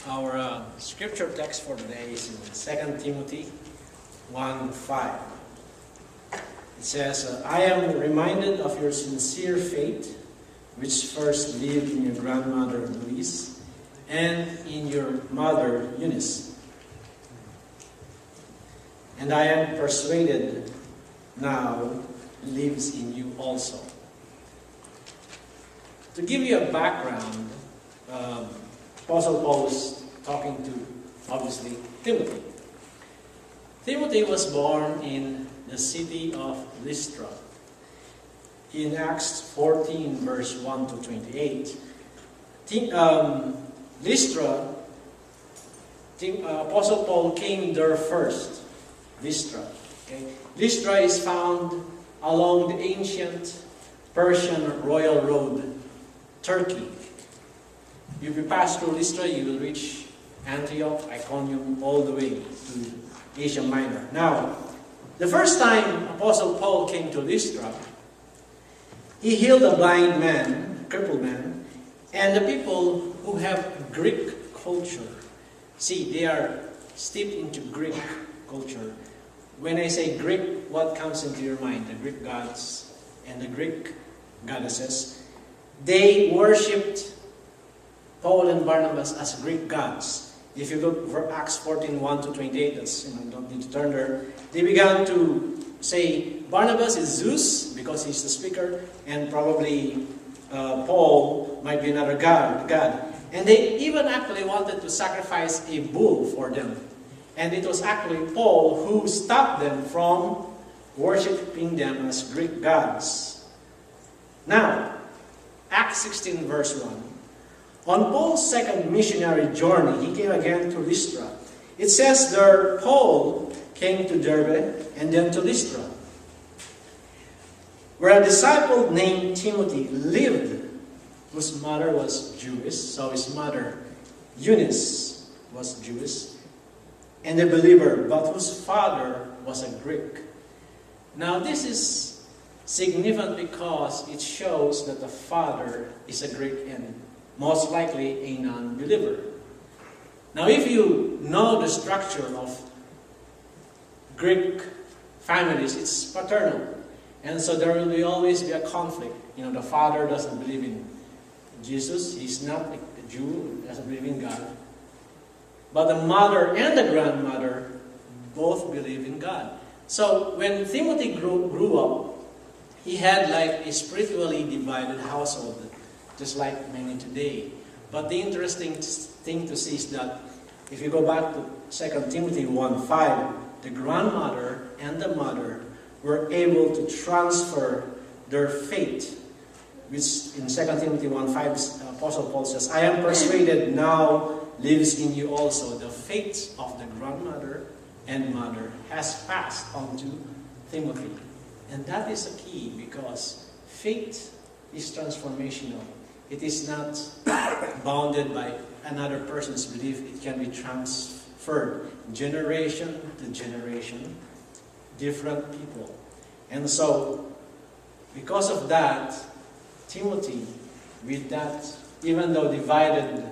Our scripture text for today is in 2 Timothy 1:5. It says, I am reminded of your sincere faith, which first lived in your grandmother Lois and in your mother Eunice. And I am persuaded now lives in you also. To give you a background, Apostle Paul was talking to, obviously, Timothy. Timothy was born in the city of Lystra. In Acts 14, verse 1 to 28, Lystra, Apostle Paul came there first. Lystra. Okay? Lystra is found along the ancient Persian royal road, Turkey. If you pass through Lystra, you will reach Antioch, Iconium, all the way to Asia Minor. Now, the first time Apostle Paul came to Lystra, he healed a blind man, a crippled man, and the people who have Greek culture. See, they are steeped into Greek culture. When I say Greek, what comes into your mind? The Greek gods and the Greek goddesses. They worshipped Paul and Barnabas as Greek gods. If you look for Acts 14, 1 to 28, that's, you don't need to turn there. They began to say Barnabas is Zeus because he's the speaker, and probably Paul might be another god. And they even actually wanted to sacrifice a bull for them. And it was actually Paul who stopped them from worshiping them as Greek gods. Now, Acts 16 verse 1. On Paul's second missionary journey, he came again to Lystra. It says there, Paul came to Derbe and then to Lystra, where a disciple named Timothy lived, whose mother was Jewish, so his mother Eunice was Jewish, and a believer, but whose father was a Greek. Now this is significant because it shows that the father is a Greek and most likely a non-believer. Now if you know the structure of Greek families, it's paternal. And so there will always be a conflict. The father doesn't believe in Jesus. He's not a Jew, doesn't believe in God. But the mother and the grandmother both believe in God. So when Timothy grew up, he had like a spiritually divided household, just like many today. But the interesting thing to see is that if you go back to 2 Timothy 1:5, the grandmother and the mother were able to transfer their faith, which in 2 Timothy 1:5, Apostle Paul says, I am persuaded now lives in you also. The faith of the grandmother and mother has passed on to Timothy. And that is a key because faith is transformational. It is not bounded by another person's belief. It can be transferred generation to generation, different people. And so, because of that, Timothy, with that, even though divided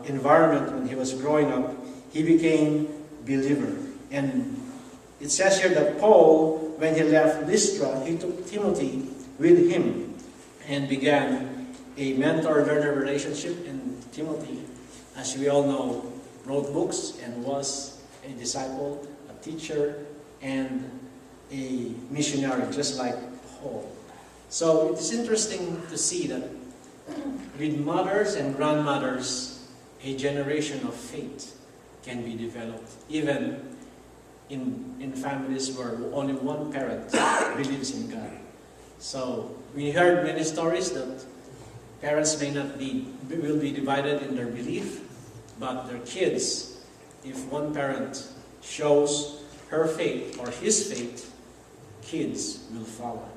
environment when he was growing up, he became believer. And it says here that Paul, when he left Lystra, he took Timothy with him and began a mentor-learner relationship. And Timothy, as we all know, wrote books and was a disciple, a teacher, and a missionary, just like Paul. So it's interesting to see that with mothers and grandmothers, a generation of faith can be developed, even in families where only one parent believes in God. So we heard many stories that parents will be divided in their belief, but their kids, if one parent shows her faith or his faith, kids will follow.